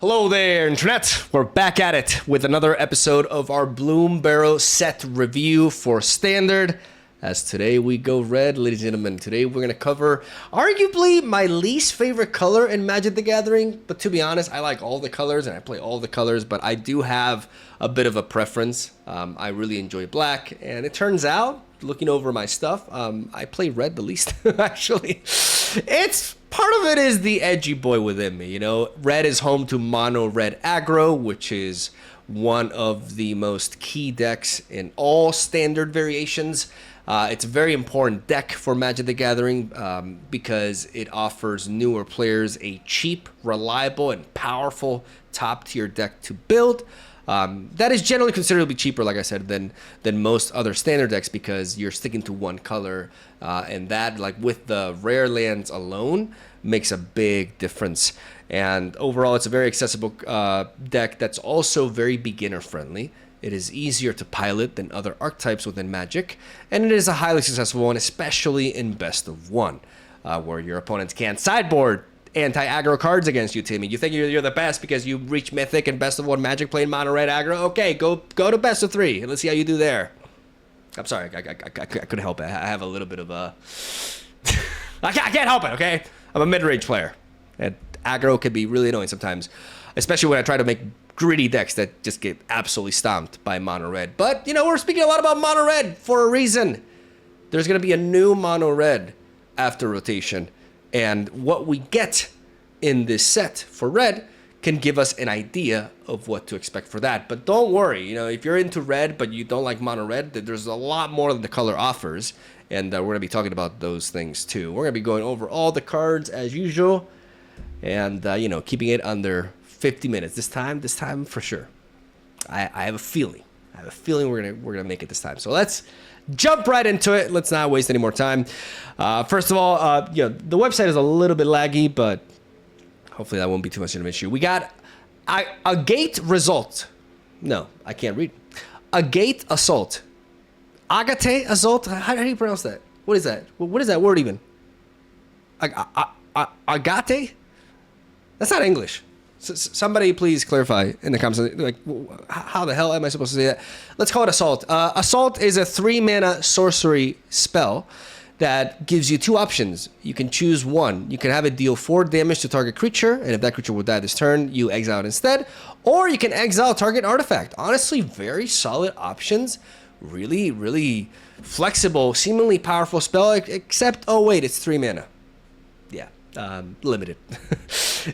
Hello there, Internet. We're back at it with another episode of our BloomBurrrow set review for Standard. As today we go red, ladies and gentlemen. Today we're going to cover arguably my least favorite color in Magic the Gathering. But to be honest, I like all the colors and I play all the colors, but I do have a bit of a preference. I really enjoy black, and it turns out, looking over my stuff, I play red the least, actually. It's part of it is the edgy boy within me, you know. Red is home to mono red aggro, which is one of the most key decks in all Standard variations. It's a very important deck for Magic the Gathering because it offers newer players a cheap, reliable, and powerful top-tier deck to build. That is generally considerably cheaper, like I said, than most other Standard decks because you're sticking to one color, and that, like with the rare lands alone, makes a big difference. And overall, it's a very accessible deck that's also very beginner-friendly. It is easier to pilot than other archetypes within Magic, and it is a highly successful one, especially in Best of One, where your opponents can't sideboard anti-aggro cards against you, Timmy. You think you're the best because you reach Mythic and Best of One Magic playing mono red aggro? Okay, go to Best of Three, and let's see how you do there. I'm sorry, I couldn't help it. I have a little bit of a... I can't help it, okay? I'm a mid-range player, and aggro can be really annoying sometimes, especially when I try to make gritty decks that just get absolutely stomped by mono red. But, you know, we're speaking a lot about mono red for a reason. There's going to be a new mono red after rotation, and what we get in this set for red can give us an idea of what to expect for that. But don't worry, you know, if you're into red but you don't like mono red, there's a lot more than the color offers, and we're going to be talking about those things too. We're going to be going over all the cards as usual, and you know, keeping it under 50 minutes this time for sure. I have a feeling we're gonna make it this time. So let's jump right into it. Let's not waste any more time. First of all, you know, the website is a little bit laggy, but hopefully that won't be too much of an issue. We got a gate result. No, I can't read. A gate assault. Agate assault. How do you pronounce that? What is that? What is that word even? Agate? That's not English. Somebody please clarify in the comments, like, how the hell am I supposed to say that? Let's call it Assault. Assault is a 3-mana sorcery spell that gives you two options. You can choose one. You can have it deal 4 damage to target creature, and if that creature will die this turn, you exile it instead. Or you can exile target artifact. Honestly, very solid options. Really, really flexible, seemingly powerful spell, except, oh wait, it's 3 mana. Yeah, limited.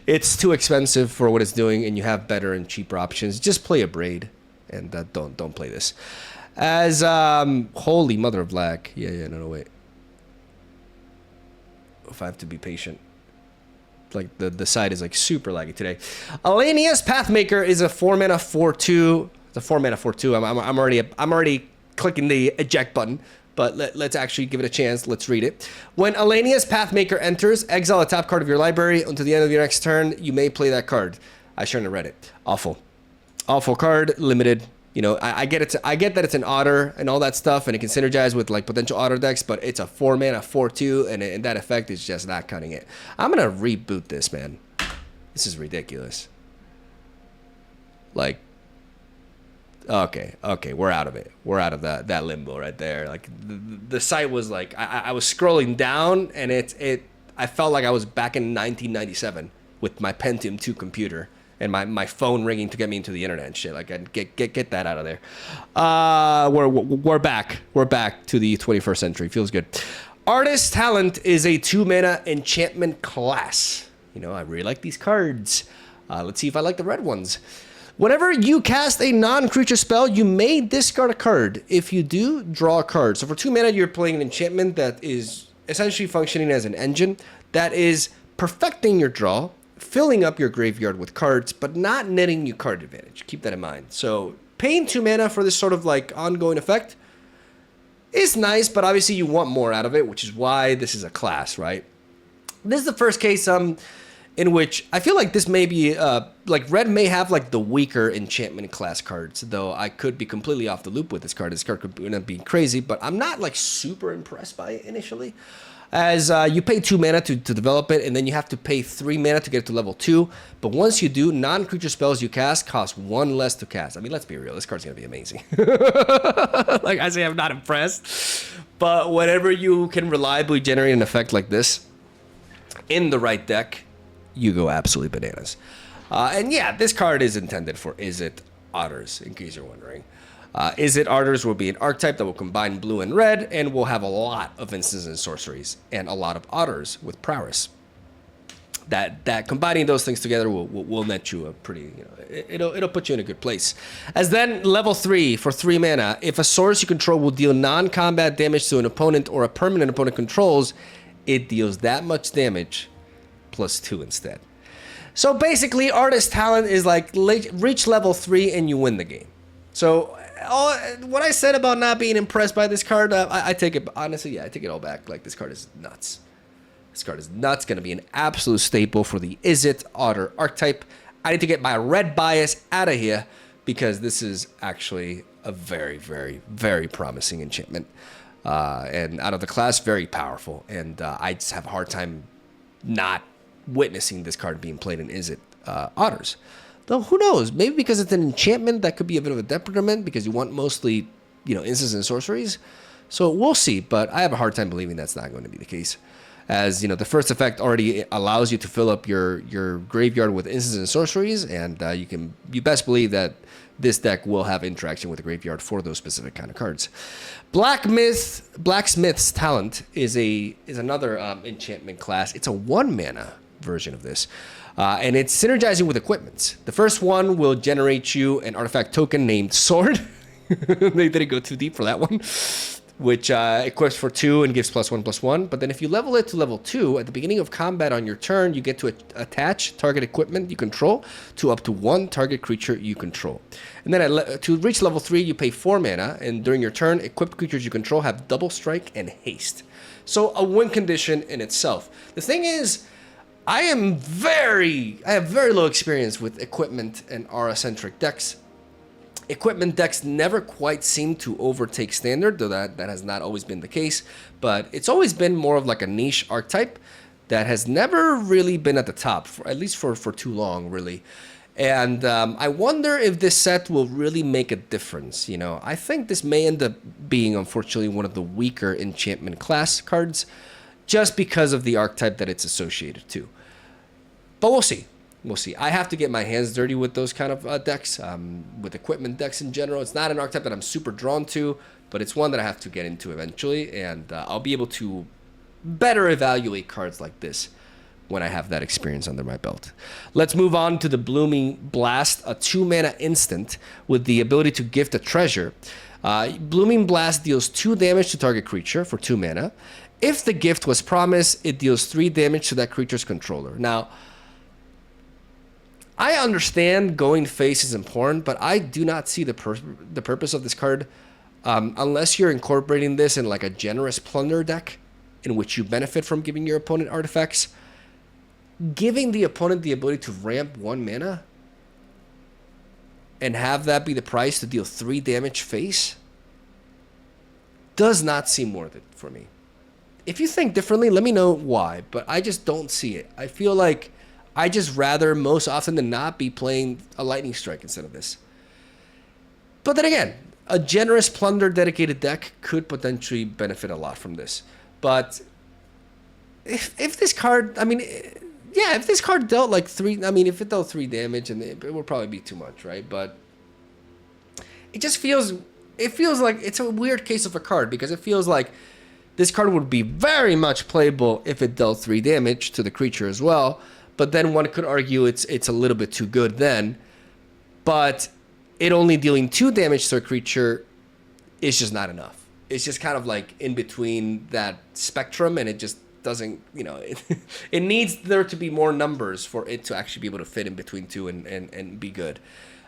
It's too expensive for what it's doing, and you have better and cheaper options. Just play a Braid, and don't play this. As holy mother of black. Yeah, no, wait. If I have to be patient. Like the side is like super laggy today. Alania's Pathmaker is a 4-mana 4/2. It's a 4-mana 4/2. I'm already clicking the eject button. But let's actually give it a chance. Let's read it. When Alania's Pathmaker enters, exile a top card of your library. Until the end of your next turn, you may play that card. I shouldn't have read it. Awful card. Limited. You know, I get it. I get that it's an otter and all that stuff, and it can synergize with like potential otter decks. But it's a 4-mana 4/2, and that effect is just not cutting it. I'm gonna reboot this, man. This is ridiculous. Like. Okay, we're out of it. We're out of that limbo right there. Like the site was like I was scrolling down, and I felt like I was back in 1997 with my Pentium 2 computer and my phone ringing to get me into the internet and shit. Like I'd get that out of there. We're back. We're back to the 21st century. Feels good. Artist Talent is a 2-mana enchantment class. You know, I really like these cards. Let's see if I like the red ones. Whenever you cast a non-creature spell, you may discard a card. If you do, draw a card. So for 2 mana, you're playing an enchantment that is essentially functioning as an engine that is perfecting your draw, filling up your graveyard with cards, but not netting you card advantage. Keep that in mind. So paying 2 mana for this sort of like ongoing effect is nice, but obviously you want more out of it, which is why this is a class, right? This is the first case in which I feel like this may be, like red may have like the weaker enchantment class cards, though I could be completely off the loop with this card. This card could end up being crazy, but I'm not like super impressed by it initially. as you pay 2 mana to develop it, and then you have to pay 3 mana to get it to level 2. But once you do, non-creature spells you cast cost 1 less to cast. I mean, let's be real. This card's going to be amazing. Like I say, I'm not impressed. But whenever you can reliably generate an effect like this in the right deck, you go absolutely bananas. And yeah, this card is intended for Izzet Otters, in case you're wondering. Izzet Otters will be an archetype that will combine blue and red, and will have a lot of instances and sorceries, and a lot of otters with prowess. That combining those things together will net you a pretty, it'll put you in a good place. As then level 3 for 3 mana, if a source you control will deal non-combat damage to an opponent or a permanent opponent controls, it deals that much damage plus 2 instead. So basically, Artist Talent is like reach level 3 and you win the game. So what I said about not being impressed by this card, I take it, honestly, yeah, I take it all back. Like, this card is nuts. This card is nuts. Going to be an absolute staple for the Izzet Otter archetype. I need to get my red bias out of here because this is actually a very, very, very promising enchantment. And out of the class, very powerful. And I just have a hard time not witnessing this card being played in Izzet Otters. Though, who knows? Maybe because it's an enchantment, that could be a bit of a detriment because you want mostly, instances and sorceries. So we'll see, but I have a hard time believing that's not going to be the case. As, the first effect already allows you to fill up your graveyard with instances and sorceries, and you best believe that this deck will have interaction with the graveyard for those specific kind of cards. Blacksmith's Talent is another enchantment class. It's a 1 mana version of this. And it's synergizing with equipments. The first one will generate you an artifact token named Sword. They didn't go too deep for that one. Which equips for 2 and gives +1/+1. But then if you level it to level 2, at the beginning of combat on your turn, you get to attach target equipment you control to up to 1 target creature you control. And then to reach level 3, you pay 4 mana. And during your turn, equipped creatures you control have double strike and haste. So a win condition in itself. The thing is, I have very low experience with equipment and aura-centric decks. Equipment decks never quite seem to overtake standard, though that has not always been the case. But it's always been more of like a niche archetype that has never really been at the top, at least for too long, really. And I wonder if this set will really make a difference. I think this may end up being, unfortunately, one of the weaker enchantment class cards, just because of the archetype that it's associated to. But we'll see. We'll see. I have to get my hands dirty with those kind of decks, with equipment decks in general. It's not an archetype that I'm super drawn to, but it's one that I have to get into eventually, and I'll be able to better evaluate cards like this when I have that experience under my belt. Let's move on to the Blooming Blast, a 2-mana instant with the ability to gift a treasure. Blooming Blast deals 2 damage to target creature for 2 mana. If the gift was promised, it deals 3 damage to that creature's controller. Now, I understand going face is important, but I do not see the purpose of this card unless you're incorporating this in like a generous plunder deck in which you benefit from giving your opponent artifacts. Giving the opponent the ability to ramp 1 mana and have that be the price to deal 3 damage face does not seem worth it for me. If you think differently, let me know why, but I just don't see it. I feel like I just rather most often than not be playing a lightning strike instead of this. But then again, a generous plunder dedicated deck could potentially benefit a lot from this. But if this card, if this card dealt like 3, if it dealt 3 damage, and it would probably be too much, right? But it just feels like it's a weird case of a card, because it feels like this card would be very much playable if it dealt 3 damage to the creature as well. But then one could argue it's a little bit too good then. But it only dealing 2 damage to a creature is just not enough. It's just kind of like in between that spectrum, and it just doesn't, it needs there to be more numbers for it to actually be able to fit in between 2 and be good.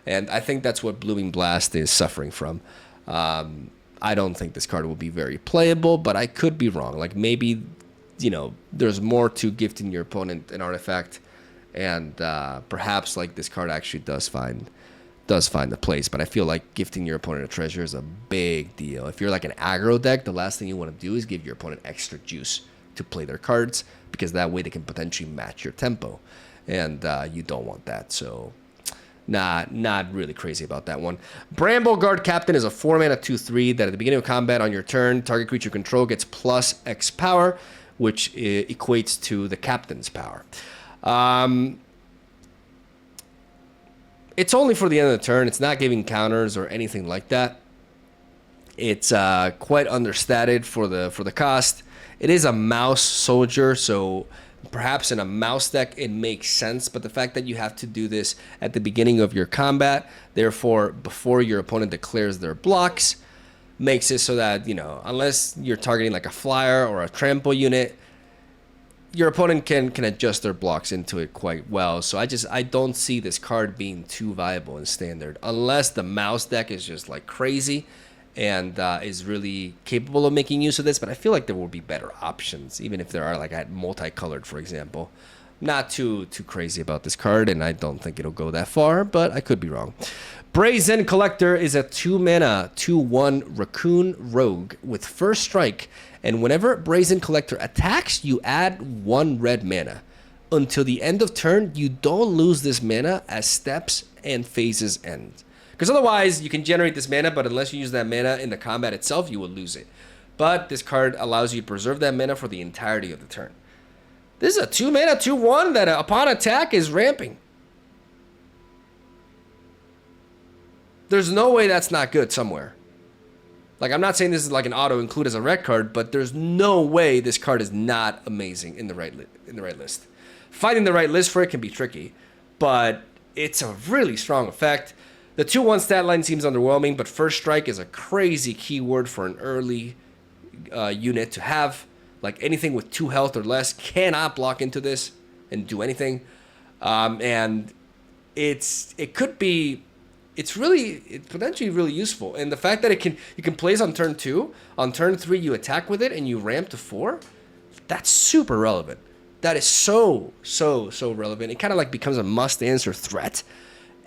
And I think that's what Blooming Blast is suffering from. I don't think this card will be very playable, but I could be wrong. Like maybe, there's more to gifting your opponent an artifact, and perhaps like this card actually does find the place. But I feel like gifting your opponent a treasure is a big deal. If you're like an aggro deck, the last thing you want to do is give your opponent extra juice to play their cards, because that way they can potentially match your tempo, and you don't want that. So not really crazy about that one. Bramble Guard Captain is a 4-mana 2/3 that at the beginning of combat on your turn, target creature you control gets plus X power, which equates to the captain's power. It's only for the end of the turn. It's not giving counters or anything like that. It's quite understated for the cost. It is a mouse soldier, so perhaps in a mouse deck it makes sense, but the fact that you have to do this at the beginning of your combat, therefore before your opponent declares their blocks, makes it so that, you know, unless you're targeting like a flyer or a trample unit, your opponent can adjust their blocks into it quite well. So I don't see this card being too viable in standard, unless the mouse deck is just like crazy and is really capable of making use of this. But I feel like there will be better options, even if there are, like, at multicolored, for example. Not too crazy about this card, and I don't think it'll go that far, but I could be wrong. Brazen Collector is a 2-mana 2/1 Raccoon Rogue with first strike, and whenever Brazen Collector attacks, you add 1 red mana. Until the end of turn, you don't lose this mana as steps and phases end. Because otherwise, you can generate this mana, but unless you use that mana in the combat itself, you will lose it. But this card allows you to preserve that mana for the entirety of the turn. This is a 2-mana 2/1 that upon attack is ramping. There's no way that's not good somewhere. Like, I'm not saying this is like an auto-include as a red card, but there's no way this card is not amazing in the right list. Finding the right list for it can be tricky, but it's a really strong effect. The 2/1 stat line seems underwhelming, but first strike is a crazy keyword for an early unit to have. Like, anything with 2 health or less cannot block into this and do anything. And it's potentially really useful. And the fact that you can place on turn 2, on turn 3 you attack with it and you ramp to 4, that's super relevant. That is so relevant. It kind of like becomes a must answer threat.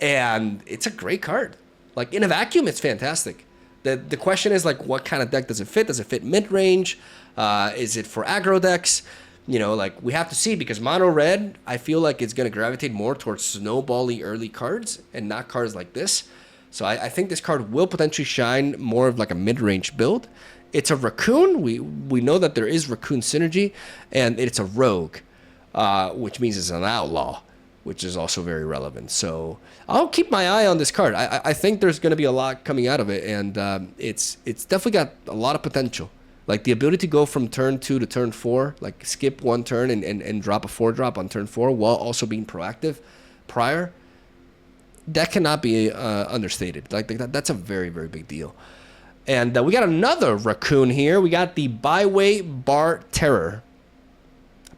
And it's a great card. Like, in a vacuum, it's fantastic. The question is, like, what kind of deck does it fit? Does it fit mid-range? Is it for aggro decks? You know, like, we have to see, because mono red, I feel like it's going to gravitate more towards snowbally early cards and not cards like this. So I think this card will potentially shine more of like a mid-range build. It's a Raccoon. We know that there is Raccoon synergy, and it's a rogue, which means it's an outlaw, which is also very relevant. So I'll keep my eye on this card. I think there's going to be a lot coming out of it, and it's definitely got a lot of potential. Like, the ability to go from turn 2 to turn 4, like skip 1 turn and drop a 4-drop on turn 4 while also being proactive prior, that cannot be understated. Like, that's a very, very big deal. And we got another Raccoon here. We got the Byway barterer.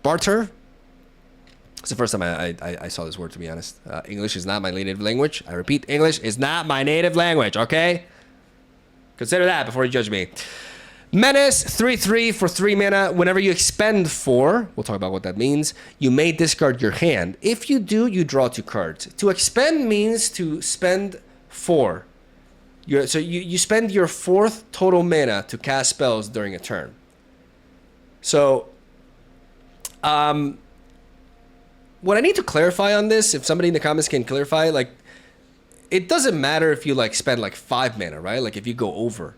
Barter? It's the first time I saw this word, to be honest. English is not my native language. I repeat, English is not my native language, okay? Consider that before you judge me. Menace, 3/3 for 3 mana. Whenever you expend 4, we'll talk about what that means, you may discard your hand. If you do, you draw 2 cards. To expend means to spend 4. So you spend your 4th total mana to cast spells during a turn. So, what I need to clarify on this, if somebody in the comments can clarify, like, it doesn't matter if you, like, spend like 5 mana, right? Like, if you go over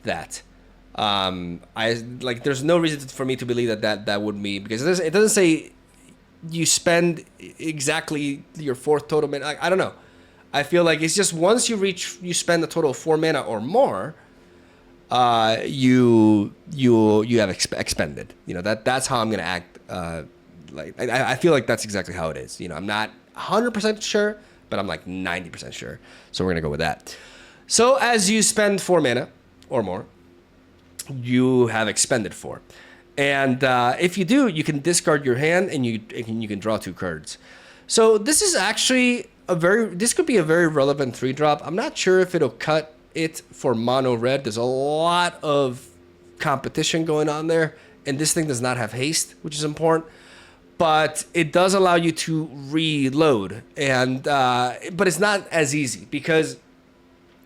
that. There's no reason for me to believe that would be, because it doesn't say you spend exactly your 4th total mana. I don't know. I feel like it's just once you spend a total of 4 mana or more, you have expended. You know, that's how I'm gonna act. I feel like that's exactly how it is. You know, I'm not 100% sure, but I'm like 90% sure. So we're gonna go with that. So as you spend 4 mana or more, you have expended 4, and if you do, you can discard your hand and you can draw 2 cards. So this is actually this could be a very relevant 3-drop. I'm not sure if it'll cut it for mono red. There's a lot of competition going on there, and this thing does not have haste, which is important, but it does allow you to reload, and but it's not as easy, because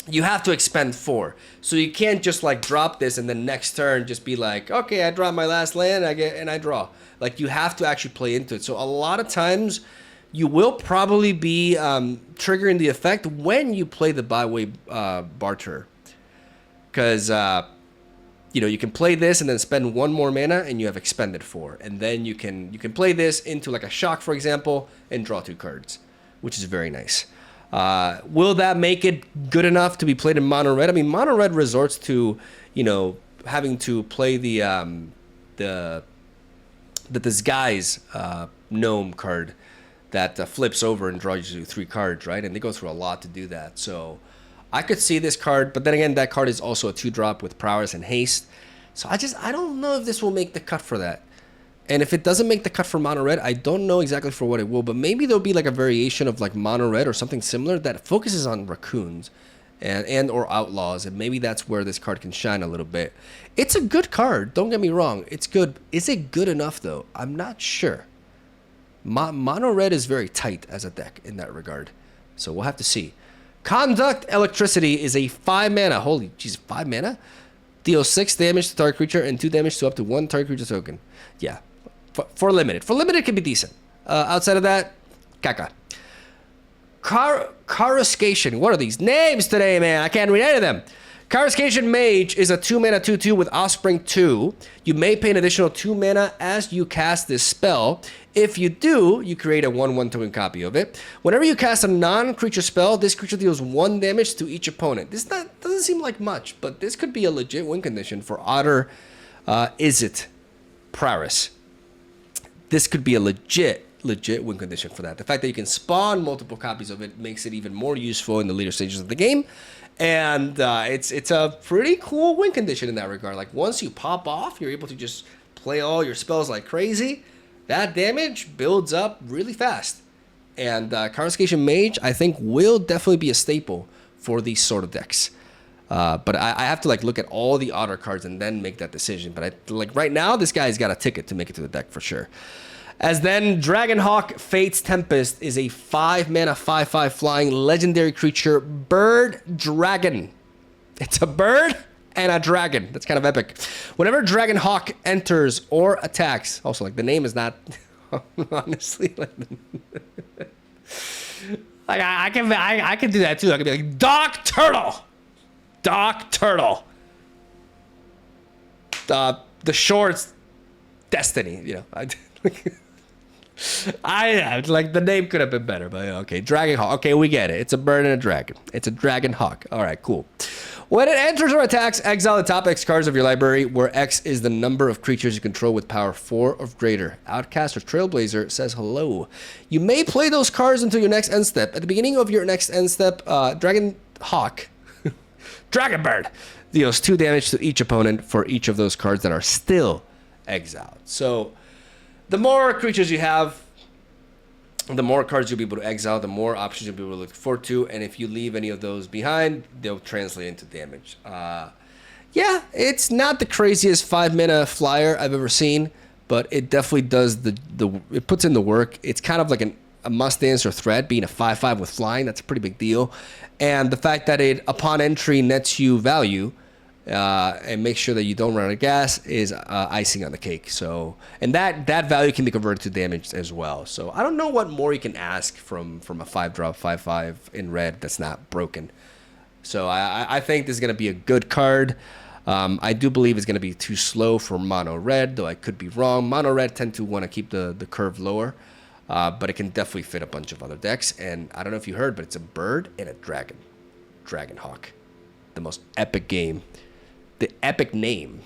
you have to expend 4. So you can't just like drop this and then next turn just be like, okay, I draw my last land, I draw. Like you have to actually play into it. So a lot of times you will probably be triggering the effect when you play the Byway barterer. Because, you know, you can play this and then spend 1 more mana and you have expended 4. And then you can play this into like a shock, for example, and draw 2 cards, which is very nice. Will that make it good enough to be played in mono red? I mean, mono red resorts to, you know, having to play the disguise gnome card that flips over and draws you 3 cards, right? And they go through a lot to do that. So I could see this card, but then again, that card is also a 2-drop with prowess and haste. So I don't know if this will make the cut for that. And if it doesn't make the cut for mono red, I don't know exactly for what it will, but maybe there'll be like a variation of like mono red or something similar that focuses on raccoons and or outlaws, and maybe that's where this card can shine a little bit. It's a good card, don't get me wrong. It's good. Is it good enough though? I'm not sure. Mono red is very tight as a deck in that regard. So we'll have to see. Conduct Electricity is a 5 mana. Holy jeez, 5 mana? Deals 6 damage to target creature and 2 damage to up to 1 target creature token. Yeah. For limited. For limited, it can be decent. Outside of that, caca. Coruscation. What are these names today, man? I can't read any of them. Coruscation Mage is a 2 mana 2/2 with Offspring 2. You may pay an additional 2 mana as you cast this spell. If you do, you create a 1/1 token copy of it. Whenever you cast a non-creature spell, this creature deals 1 damage to each opponent. This doesn't seem like much, but this could be a legit win condition for Otter. Is it Prowess? This could be a legit win condition for that. The fact that you can spawn multiple copies of it makes it even more useful in the later stages of the game. And it's a pretty cool win condition in that regard. Like once you pop off, you're able to just play all your spells like crazy. That damage builds up really fast. And Coruscation Mage, I think, will definitely be a staple for these sort of decks. But I have to like look at all the Otter cards and then make that decision. But like right now, this guy's got a ticket to make it to the deck for sure. As then, Dragonhawk Fate's Tempest is a 5 mana 5/5 flying legendary creature bird dragon. It's a bird and a dragon. That's kind of epic. Whenever Dragonhawk enters or attacks, also like the name is not honestly like I can do that too. I can be like Doc Turtle. The shorts Destiny, you know. I like the name could have been better, but okay. Dragonhawk. Okay, we get it. It's a bird and a dragon. It's a Dragonhawk. All right, cool. When it enters or attacks, exile the top X cards of your library, where X is the number of creatures you control with power 4 or greater. Outcast or Trailblazer says hello. You may play those cards until your next end step. At the beginning of your next end step, Dragonhawk, Dragonbird, deals 2 damage to each opponent for each of those cards that are still exiled. So the more creatures you have, the more cards you'll be able to exile, the more options you'll be able to look forward to, and if you leave any of those behind, they'll translate into damage. Yeah, it's not the craziest 5 mana flyer I've ever seen, but it definitely does it puts in the work. It's kind of like a must answer threat, being a 5/5 with flying. That's a pretty big deal, and the fact that it upon entry nets you value. And make sure that you don't run out of gas is icing on the cake. So, and that value can be converted to damage as well. So I don't know what more you can ask from a 5-drop 5/5 in red that's not broken. So I think this is going to be a good card. I do believe it's going to be too slow for mono red, though I could be wrong. Mono red tend to want to keep the curve lower, but it can definitely fit a bunch of other decks. And I don't know if you heard, but it's a bird and a dragon. Dragonhawk. The most epic game. The epic name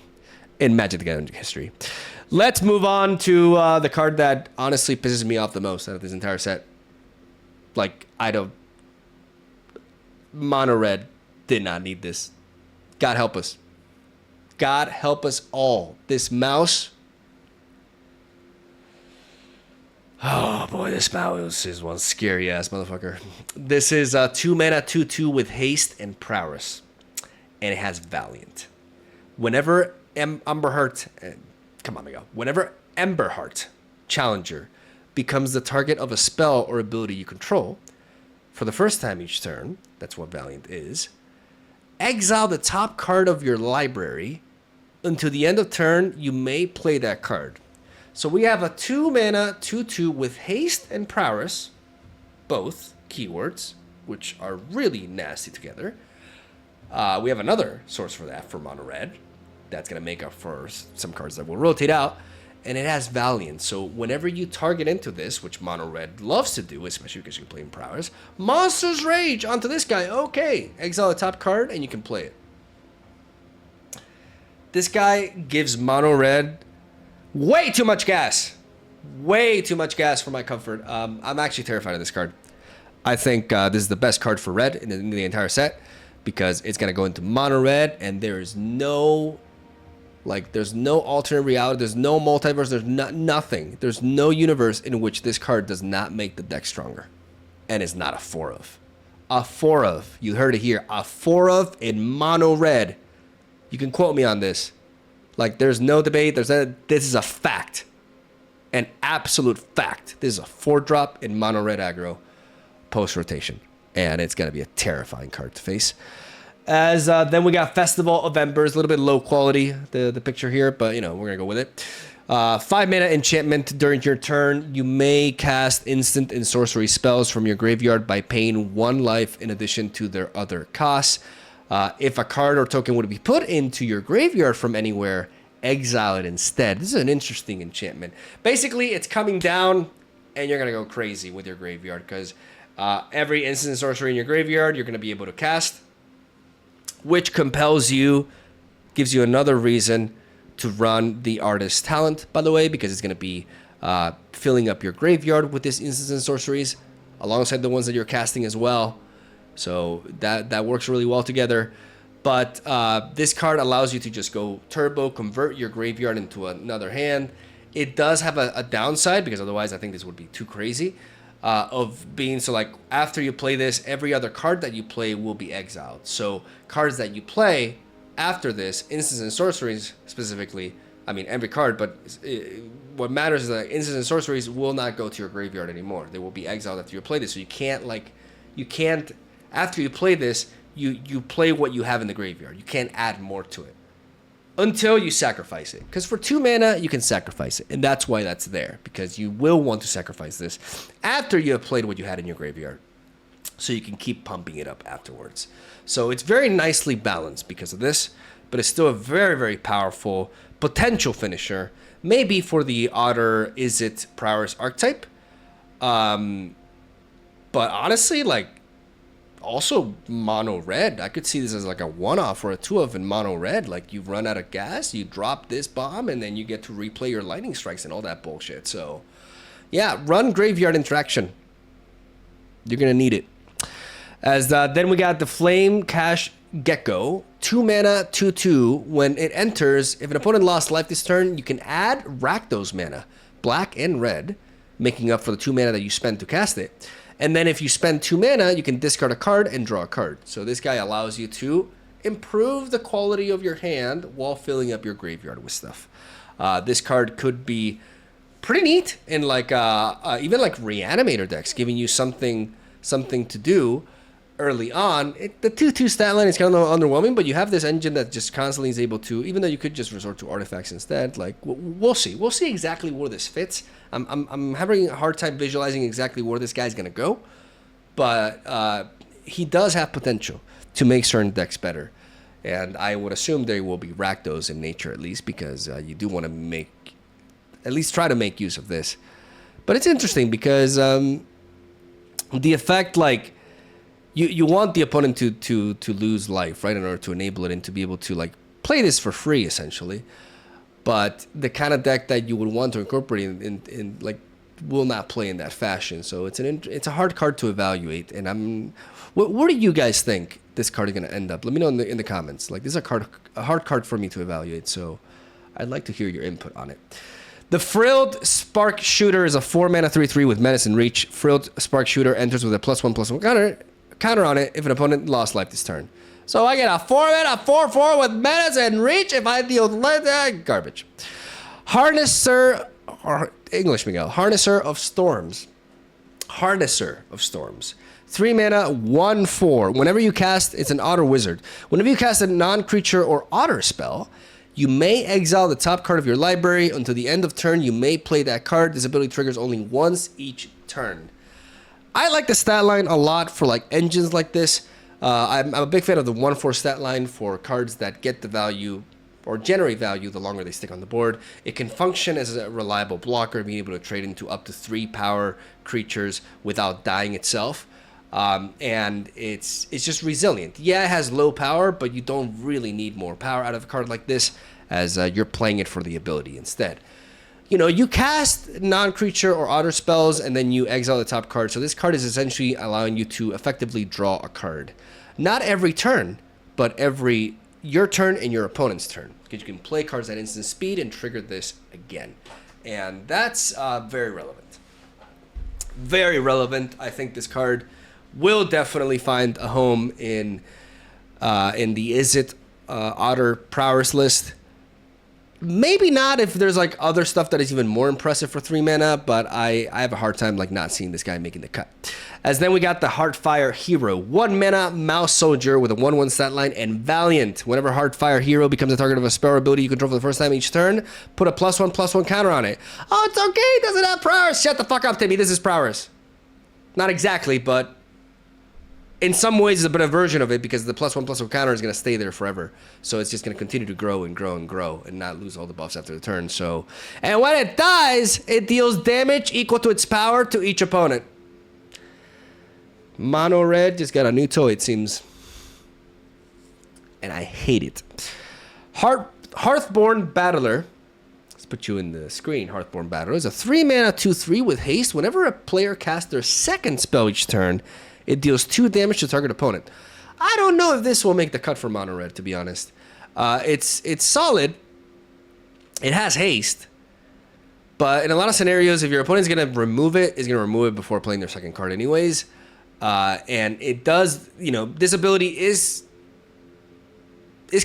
in Magic the Gathering history. Let's move on to the card that honestly pisses me off the most out of this entire set. Like, mono red did not need this. God help us. God help us all. This mouse. Oh boy, this mouse is one scary ass motherfucker. This is 2 mana 2/2 with haste and prowess. And it has Valiant. Whenever Whenever Emberheart Challenger becomes the target of a spell or ability you control, for the first time each turn, that's what Valiant is, exile the top card of your library. Until the end of turn, you may play that card. So we have a 2-mana 2/2 with haste and prowess, both keywords, which are really nasty together. We have another source for that for mono red. That's going to make up for some cards that will rotate out. And it has Valiant. So whenever you target into this, which mono red loves to do, especially because you can play in prowess, Monster's Rage onto this guy. Okay, exile the top card and you can play it. This guy gives mono red way too much gas. Way too much gas for my comfort. I'm actually terrified of this card. I think this is the best card for red in the entire set because it's going to go into mono red and there is no... Like, there's no alternate reality, there's no multiverse, there's nothing. There's no universe in which this card does not make the deck stronger. And it's not a 4-of. A 4-of. You heard it here. A 4-of in mono red. You can quote me on this. Like, there's no debate. This is a fact. An absolute fact. This is a 4-drop in mono red aggro post-rotation. And it's going to be a terrifying card to face. As then we got Festival of Embers, a little bit low quality, the picture here, but you know, we're gonna go with it. 5-mana enchantment. During your turn, you may cast instant and sorcery spells from your graveyard by paying 1 life in addition to their other costs. If a card or token would be put into your graveyard from anywhere, exile it instead. This is an interesting enchantment. Basically, it's coming down, and you're gonna go crazy with your graveyard because every instant and sorcery in your graveyard, you're gonna be able to cast, which compels you, gives you another reason to run the Artist's Talent, by the way, because it's going to be filling up your graveyard with these instants and sorceries, alongside the ones that you're casting as well. So that works really well together. But this card allows you to just go turbo, convert your graveyard into another hand. It does have a downside, because otherwise I think this would be too crazy. Of being, so like after you play this, every other card that you play will be exiled. So cards that you play after this, instants and sorceries specifically, I mean every card, but what matters is that instants and sorceries will not go to your graveyard anymore. They will be exiled after you play this. So you can't after you play this, you play what you have in the graveyard. You can't add more to it until you sacrifice it. Because for 2 mana, you can sacrifice it. And that's why that's there. Because you will want to sacrifice this after you have played what you had in your graveyard. So you can keep pumping it up afterwards. So it's very nicely balanced because of this. But it's still a very, very powerful potential finisher. Maybe for the odder Izzet Prowess archetype. But honestly, like, also mono red, I could see this as like a 1-off or a 2-of in mono red. Like, you run out of gas, you drop this bomb, and then you get to replay your lightning strikes and all that bullshit. So yeah, run graveyard interaction. You're gonna need it. As then we got the Flame Cash Gecko, 2-mana 2/2. When it enters, if an opponent lost life this turn, you can add Rakdos mana, black and red, making up for the 2 mana that you spent to cast it. And then if you spend 2 mana, you can discard a card and draw a card. So this guy allows you to improve the quality of your hand while filling up your graveyard with stuff. This card could be pretty neat in like even like Reanimator decks, giving you something to do early on. The 2/2 stat line is kind of underwhelming, but you have this engine that just constantly is able to, even though you could just resort to artifacts instead. Like, we'll see. We'll see exactly where this fits. I'm having a hard time visualizing exactly where this guy's gonna go, but he does have potential to make certain decks better, and I would assume they will be Rakdos in nature at least, because you do want to at least try to make use of this. But it's interesting because the effect, like, you want the opponent to lose life, right, in order to enable it and to be able to like play this for free essentially. But the kind of deck that you would want to incorporate in like will not play in that fashion. So it's a hard card to evaluate. And what do you guys think this card is going to end up? Let me know in the comments. Like, this is a hard card for me to evaluate. So I'd like to hear your input on it. The Frilled Spark Shooter is a 4-mana 3/3 with Menace and Reach. Frilled Spark Shooter enters with a +1/+1 counter on it if an opponent lost life this turn. So I get a 4-mana 4/4 with Menace and Reach if I deal garbage. Harnesser, or English Miguel, Harnesser of Storms. Harnesser of Storms. 3 mana, 1/4. Whenever you cast, it's an otter wizard. Whenever you cast a non-creature or otter spell, you may exile the top card of your library. Until the end of turn, you may play that card. This ability triggers only once each turn. I like the stat line a lot for like engines like this. I'm a big fan of the 1/4 stat line for cards that get the value or generate value the longer they stick on the board. It can function as a reliable blocker, being able to trade into up to 3 power creatures without dying itself. And it's just resilient. Yeah, it has low power, but you don't really need more power out of a card like this, as you're playing it for the ability instead. You know, you cast non-creature or otter spells, and then you exile the top card. So this card is essentially allowing you to effectively draw a card. Not every turn, but your turn and your opponent's turn. Because you can play cards at instant speed and trigger this again. And that's very relevant. Very relevant. I think this card will definitely find a home in the Izzet Otter Prowess list. Maybe not if there's like other stuff that is even more impressive for 3 mana, but I have a hard time like not seeing this guy making the cut. As then we got the Heartfire Hero. 1 mana Mouse Soldier with a 1/1 stat line and Valiant. Whenever Heartfire Hero becomes the target of a spell or ability you control for the first time each turn, put a +1/+1 counter on it. Oh, it's okay, it doesn't have prowess. Shut the fuck up, Timmy. This is prowess. Not exactly, but in some ways, it's a better version of it because the +1/+1 counter is going to stay there forever. So it's just going to continue to grow and grow and grow and not lose all the buffs after the turn. So, and when it dies, it deals damage equal to its power to each opponent. Mono Red just got a new toy, it seems. And I hate it. Hearthborn Battler. Let's put you in the screen. Hearthborn Battler is a 3 mana 2/3 with haste. Whenever a player casts their second spell each turn, it deals 2 damage to target opponent. I don't know if this will make the cut for Mono Red, to be honest. It's solid. It has haste. But in a lot of scenarios, if your opponent's going to remove it, it's going to remove it before playing their second card anyways. And it does, you know, this ability is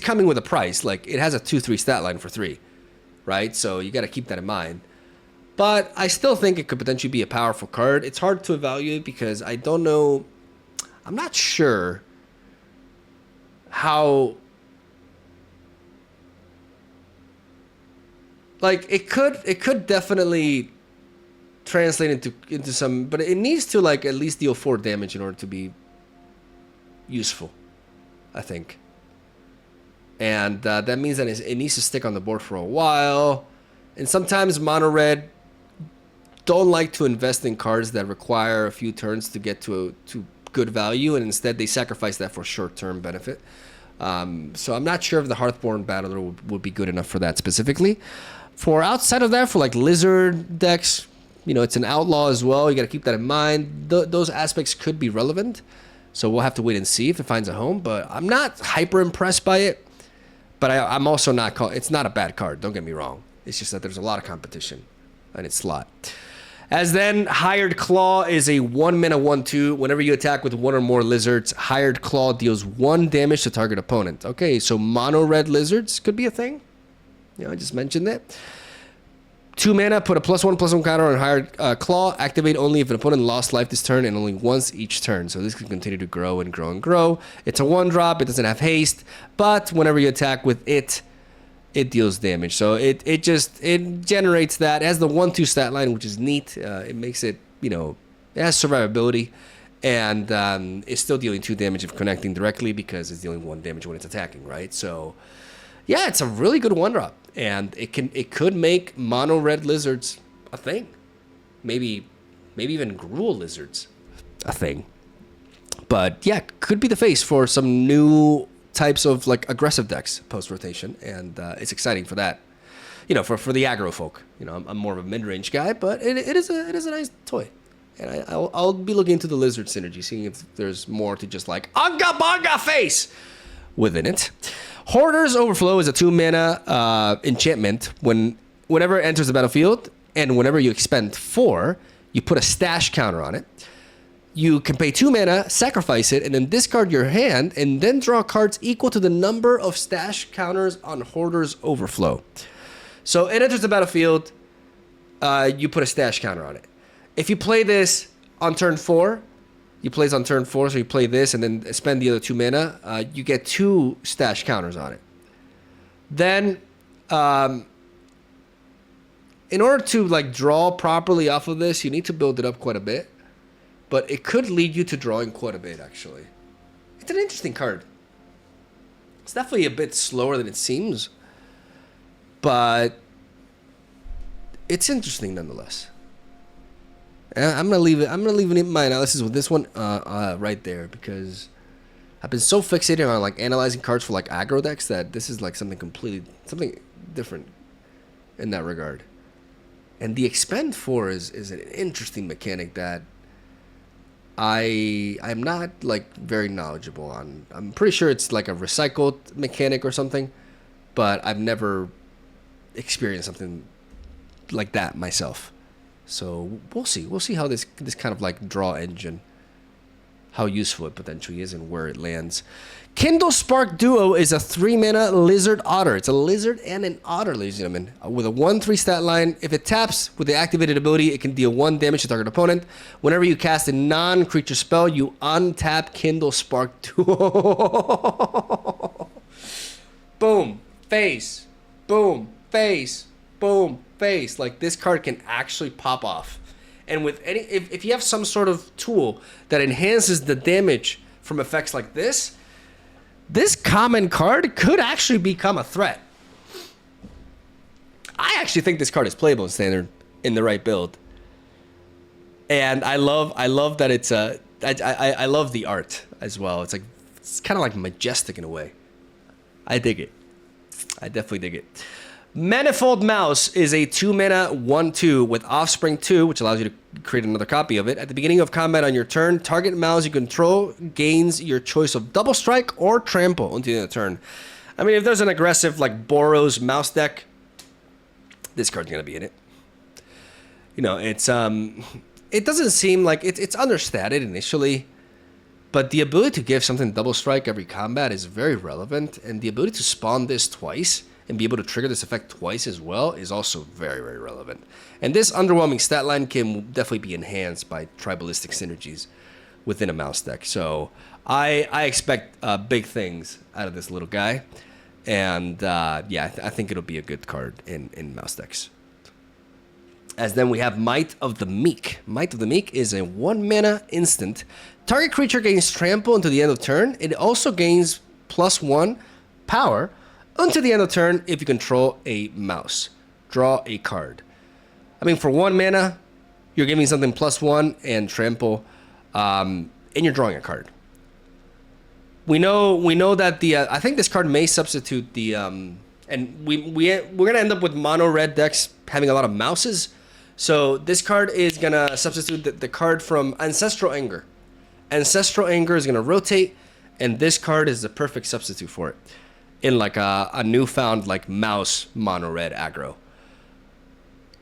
coming with a price. Like, it has a 2/3 stat line for 3, right? So you got to keep that in mind. But I still think it could potentially be a powerful card. It's hard to evaluate because I don't know. I'm not sure how. Like, it could definitely translate into some, but it needs to like at least deal 4 damage in order to be useful, I think. And that means that it needs to stick on the board for a while. And sometimes Mono Red don't like to invest in cards that require a few turns to get to good value, and instead they sacrifice that for short-term benefit. So I'm not sure if the Hearthborn Battler would be good enough for that specifically. For outside of that, for like Lizard decks, you know, it's an outlaw as well. You got to keep that in mind. Those aspects could be relevant. So we'll have to wait and see if it finds a home. But I'm not hyper impressed by it. But I'm also not it's not a bad card. Don't get me wrong. It's just that there's a lot of competition in its slot. As then, Hired Claw is a 1 mana 1/2. Whenever you attack with 1 or more lizards, Hired Claw deals 1 damage to target opponent. Okay, so mono red lizards could be a thing. You know, I just mentioned that. 2 mana, put a +1/+1 counter on Hired Claw. Activate only if an opponent lost life this turn and only once each turn. So this can continue to grow and grow and grow. It's a 1-drop. It doesn't have haste. But whenever you attack with it deals damage. So it generates that. It has the 1/2 stat line, which is neat. It makes it, you know, it has survivability. And it's still dealing 2 damage if connecting directly because it's dealing 1 damage when it's attacking, right? So yeah, it's a really good 1-drop. And it could make mono red lizards a thing. Maybe even Gruul lizards a thing. But yeah, could be the face for some new types of like aggressive decks post rotation, and it's exciting for that. You know, for the aggro folk. You know, I'm more of a mid-range guy, but it is a nice toy. And I'll be looking into the lizard synergy, seeing if there's more to just like Unga Bunga face within it. Hoarder's Overflow is a 2 mana enchantment. Whenever it enters the battlefield, and whenever you expend 4, you put a stash counter on it. You can pay 2 mana, sacrifice it, and then discard your hand, and then draw cards equal to the number of stash counters on Hoarder's Overflow. So it enters the battlefield, you put a stash counter on it. If you play this on turn 4. You plays on turn 4, so you play this and then spend the other 2 mana. You get 2 stash counters on it. Then, in order to like draw properly off of this, you need to build it up quite a bit. But it could lead you to drawing quite a bit, actually. It's an interesting card. It's definitely a bit slower than it seems, but it's interesting nonetheless. I'm gonna leave it. I'm gonna leave it in my analysis with this one right there, because I've been so fixated on like analyzing cards for like aggro decks that this is like something different in that regard. And the expend 4 is an interesting mechanic that I'm not like very knowledgeable on. I'm pretty sure it's like a recycled mechanic or something, but I've never experienced something like that myself. So we'll see. We'll see how this kind of like draw engine, how useful it potentially is and where it lands. Kindlespark Duo is a 3-mana lizard otter. It's a lizard and an otter, ladies and gentlemen, with a 1/3 stat line. If it taps with the activated ability, it can deal 1 damage to target opponent. Whenever you cast a non-creature spell, you untap Kindlespark Duo. Boom, face, boom, face, boom, face. Like, this card can actually pop off. And with any, if you have some sort of tool that enhances the damage from effects like this common card could actually become a threat. I actually think this card is playable in Standard in the right build. And I love that it's I love the art as well. It's kind of like majestic in a way. I dig it. I definitely dig it. Manifold Mouse is a 2-mana 1/2 with Offspring 2, which allows you to create another copy of it. At the beginning of combat on your turn, target mouse you control gains your choice of Double Strike or Trample until the end of the turn. I mean, if there's an aggressive like Boros mouse deck, this card's gonna be in it. You know, it's it doesn't seem like it's understated initially, but the ability to give something Double Strike every combat is very relevant, and the ability to spawn this twice and be able to trigger this effect twice as well is also very, very relevant. And this underwhelming stat line can definitely be enhanced by tribalistic synergies within a mouse deck. So I expect big things out of this little guy. And yeah, I think it'll be a good card in mouse decks. As then we have Might of the Meek. Might of the Meek is a 1-mana instant. Target creature gains trample until the end of turn. It also gains +1 power until the end of turn if you control a mouse. Draw a card. I mean, for 1 mana, you're giving something +1 and trample, and you're drawing a card. We know that the I think this card may substitute the and we're gonna end up with mono red decks having a lot of mouses. So this card is gonna substitute the card from Ancestral Anger. Ancestral Anger is gonna rotate, and this card is the perfect substitute for it in like a newfound like mouse mono red aggro.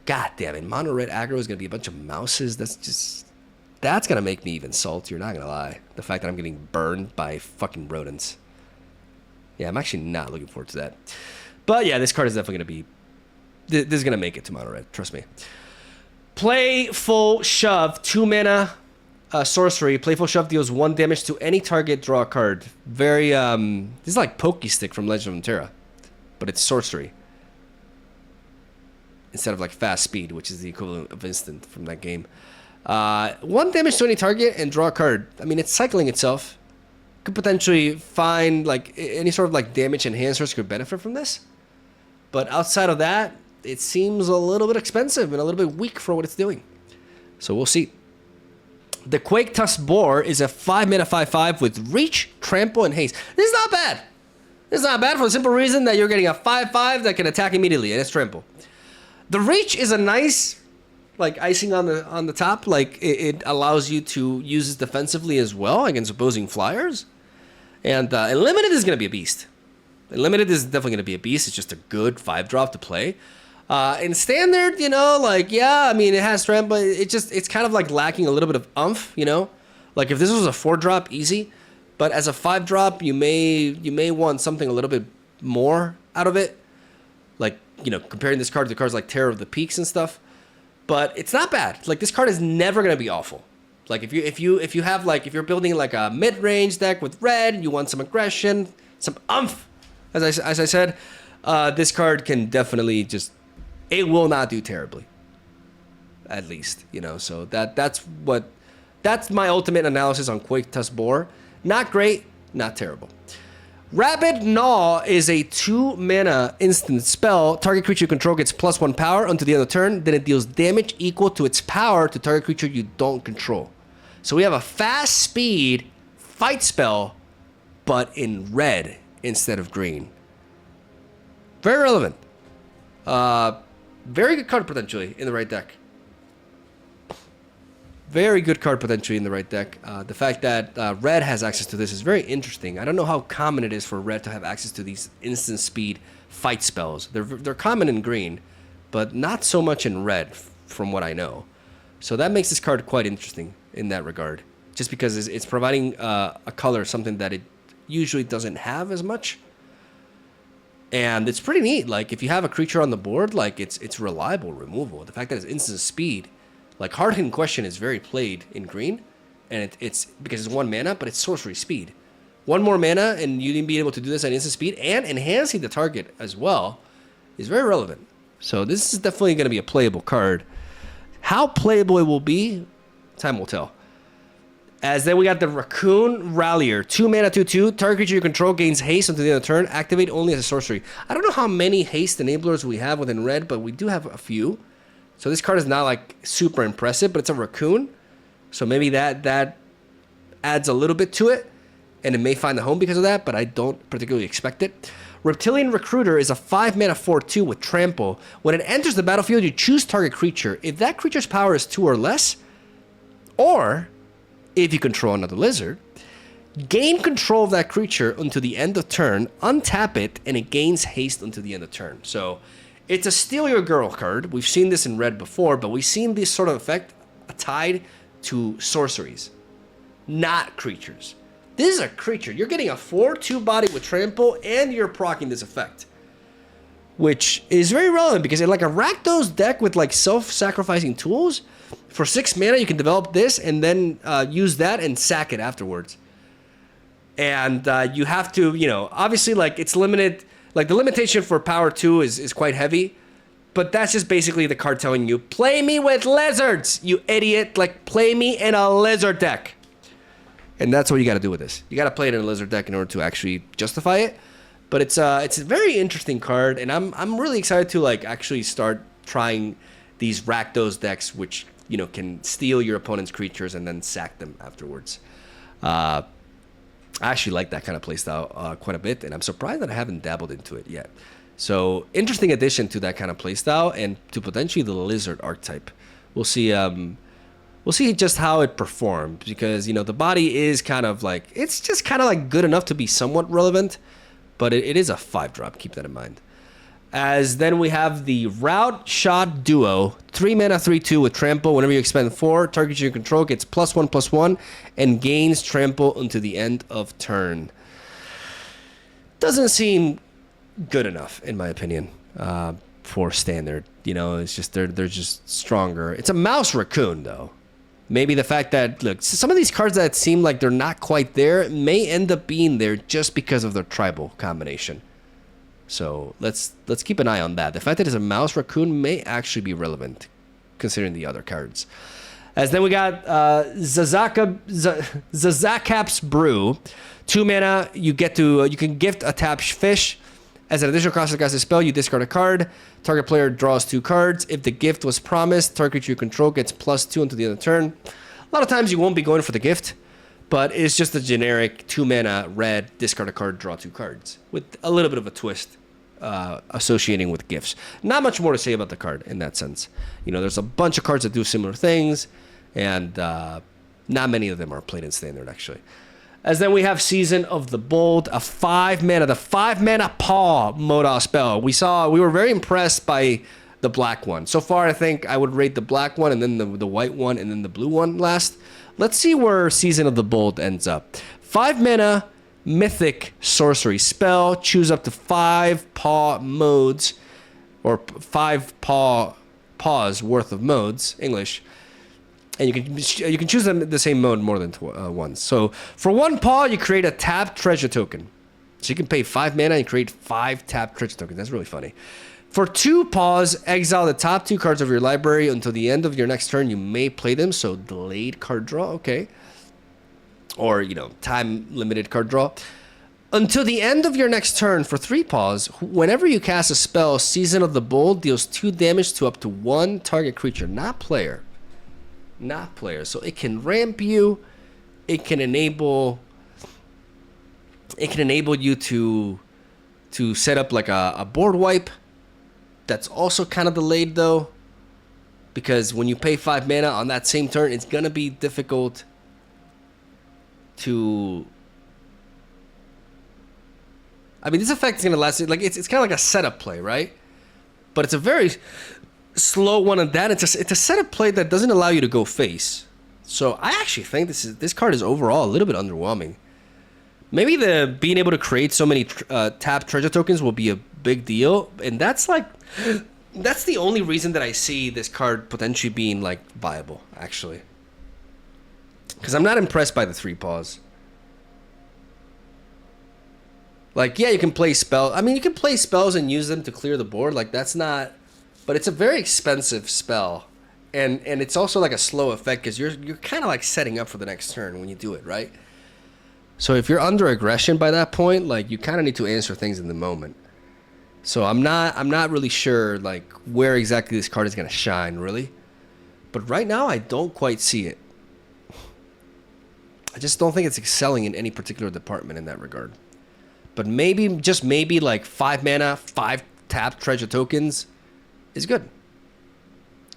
God damn it, mono red aggro is gonna be a bunch of mouses. That's gonna make me even saltier, not gonna lie. The fact that I'm getting burned by fucking rodents. Yeah, I'm actually not looking forward to that. But yeah, this card is definitely gonna be, this is gonna make it to mono red, trust me. Playful Shove, 2-mana sorcery. Playful Shove deals 1 damage to any target, draw a card. Very, this is like Pokestick from Legend of Runeterra, but it's sorcery instead of like fast speed, which is the equivalent of instant from that game. 1 damage to any target and draw a card. I mean, it's cycling itself. Could potentially find like any sort of like damage enhancers could benefit from this, but outside of that, it seems a little bit expensive and a little bit weak for what it's doing. So we'll see. The Quaketusk Boar is a 5-mana 5/5 with Reach, Trample, and Haste. This is not bad. This is not bad for the simple reason that you're getting a 5/5 that can attack immediately, and it's Trample. The Reach is a nice like icing on the top. Like it allows you to use this defensively as well against opposing flyers. And Limited is going to be a beast. Limited is definitely going to be a beast. It's just a good 5-drop to play. In Standard, you know, like, yeah, I mean, it has strength, but it's kind of like lacking a little bit of oomph, you know? Like, if this was a 4-drop, easy. But as a 5-drop, you may want something a little bit more out of it. Like, you know, comparing this card to cards like Terror of the Peaks and stuff. But it's not bad. Like, this card is never going to be awful. Like if you're building like a mid-range deck with red, you want some aggression, some umph, as I said, this card can definitely just, it will not do terribly. At least, you know, so that's my ultimate analysis on Quaketusk boar. Not great, not terrible. Rabid Gnaw is a 2-mana instant spell. Target creature you control gets +1 power until the end of the turn. Then it deals damage equal to its power to target creature you don't control. So we have a fast speed fight spell, but in red instead of green. Very relevant. Very good card potentially in the right deck. Very good card potentially in the right deck. The fact that red has access to this is very interesting. I don't know how common it is for red to have access to these instant speed fight spells. They're common in green, but not so much in red, from what I know. So that makes this card quite interesting in that regard, just because it's providing a color, something that it usually doesn't have as much. And it's pretty neat. Like if you have a creature on the board, like it's reliable removal. The fact that it's instant speed. Like Hard Hidden Question is very played in green, and it's because it's 1 mana, but it's sorcery speed. 1 more mana, and you can be able to do this at instant speed, and enhancing the target as well is very relevant. So this is definitely going to be a playable card. How playable it will be, time will tell. As then we got the Raccoon Rallier, 2 mana, 2/2. Target creature you control gains haste until the end of the turn. Activate only as a sorcery. I don't know how many haste enablers we have within red, but we do have a few. So this card is not like super impressive, but it's a Raccoon. So maybe that adds a little bit to it, and it may find a home because of that, but I don't particularly expect it. Reptilian Recruiter is a 5 mana 4/2 with trample. When it enters the battlefield, you choose target creature. If that creature's power is 2 or less, or if you control another lizard, gain control of that creature until the end of turn, untap it, and it gains haste until the end of turn. So it's a Steal Your Girl card. We've seen this in red before, but we've seen this sort of effect tied to sorceries, not creatures. This is a creature. You're getting a 4/2 body with trample, and you're proccing this effect, which is very relevant because in like a Rakdos deck with like self-sacrificing tools, for 6 mana you can develop this and then use that and sack it afterwards. And you have to, you know, obviously like it's limited. Like the limitation for power 2 is quite heavy, but that's just basically the card telling you, play me with lizards, you idiot. Like play me in a lizard deck. And that's what you got to do with this. You got to play it in a lizard deck in order to actually justify it. But it's a very interesting card, and I'm really excited to like actually start trying these Rakdos decks, which you know can steal your opponent's creatures and then sack them afterwards. I actually like that kind of playstyle quite a bit, and I'm surprised that I haven't dabbled into it yet. So interesting addition to that kind of playstyle and to potentially the lizard archetype. We'll see. We'll see just how it performs because you know the body is kind of like it's just kind of like good enough to be somewhat relevant, but it is a 5-drop. Keep that in mind. As then we have the Route Shot Duo, 3 mana 3/2 with trample. Whenever you expend 4, target you control gets +1/+1 and gains trample until the end of turn. Doesn't seem good enough in my opinion for standard. You know, it's just they're just stronger. It's a mouse Raccoon though. Maybe the fact that look, some of these cards that seem like they're not quite there may end up being there just because of their tribal combination. So let's keep an eye on that. The fact that it's a mouse Raccoon may actually be relevant, considering the other cards. As then we got Zazakap's Brew, 2 mana. You can gift a tapped fish. As an additional cost to cast a spell, you discard a card. Target player draws 2 cards. If the gift was promised, target creature you control gets +2 until the end of the turn. A lot of times you won't be going for the gift, but it's just a generic 2 mana red, discard a card, draw 2 cards with a little bit of a twist associating with gifts. Not much more to say about the card in that sense. You know, there's a bunch of cards that do similar things, and not many of them are played in standard actually. As then we have Season of the Bold, a 5 mana, the 5 mana paw Modal spell. We were very impressed by the black one. So far, I think I would rate the black one and then the white one and then the blue one last. Let's see where Season of the Bold ends up. 5 mana, mythic sorcery spell. Choose up to 5 paw modes, or 5 paws worth of modes, English. And you can choose them in the same mode more than once. So for 1 paw, you create a tapped treasure token. So you can pay 5 mana and create 5 tapped treasure tokens. That's really funny. For 2 paws, exile the top 2 cards of your library until the end of your next turn. You may play them, so delayed card draw, okay. Or, you know, time-limited card draw. Until the end of your next turn, for 3 paws, whenever you cast a spell, Season of the Bull deals 2 damage to up to 1 target creature, not player. Not player. So it can ramp you, it can enable you to set up like a board wipe. That's also kind of delayed though, because when you pay 5 mana on that same turn, it's gonna be difficult to. I mean, this effect is gonna last. Like it's kind of like a setup play, right? But it's a very slow one on that. It's a setup play that doesn't allow you to go face. So I actually think this card is overall a little bit underwhelming. Maybe the being able to create so many tapped treasure tokens will be a big deal, and that's the only reason that I see this card potentially being like viable, actually. Because I'm not impressed by the 3 paws. Like, yeah, you can play spell. I mean, you can play spells and use them to clear the board. Like, that's not, but it's a very expensive spell, and it's also like a slow effect because you're kind of like setting up for the next turn when you do it, right? So if you're under aggression by that point, like you kind of need to answer things in the moment. So I'm not really sure like where exactly this card is gonna shine, really. But right now I don't quite see it. I just don't think it's excelling in any particular department in that regard. But maybe, just maybe, like 5 mana, 5 tapped treasure tokens is good.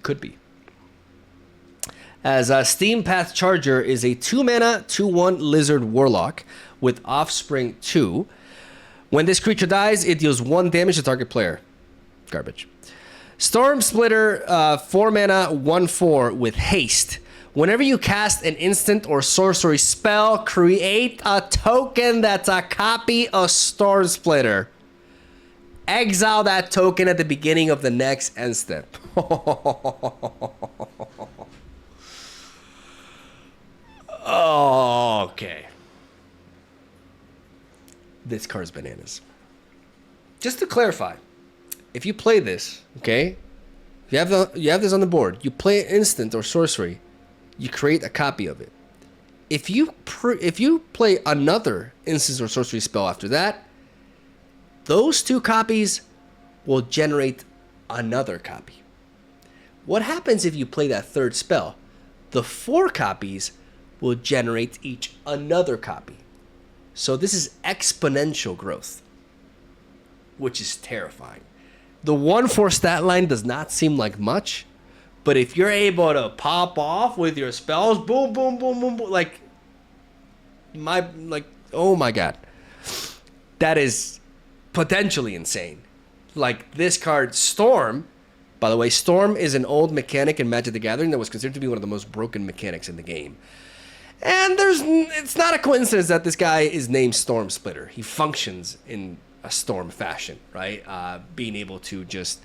Could be. As Steam Path Charger is a 2 mana, 2/1 Lizard Warlock with Offspring 2. When this creature dies, it deals 1 damage to target player. Garbage. Stormsplitter, 4 mana, 1/4 with Haste. Whenever you cast an instant or sorcery spell, create a token that's a copy of Stormsplitter. Exile that token at the beginning of the next end step. Okay. This card's bananas. Just to clarify, if you play this, okay, you have this on the board, you play an instant or sorcery, you create a copy of it. If you play another instant or sorcery spell after that, those 2 copies will generate another copy. What happens if you play that 3rd spell? The 4 copies will generate each another copy. So this is exponential growth, which is terrifying. The 1/4 stat line does not seem like much, but if you're able to pop off with your spells, boom, boom, boom, boom, boom, oh my god, that is potentially insane. Like this card, Storm. By the way, Storm is an old mechanic in Magic the Gathering that was considered to be one of the most broken mechanics in the game. And it's not a coincidence that this guy is named Stormsplitter. He functions in a storm fashion, right? Being able to just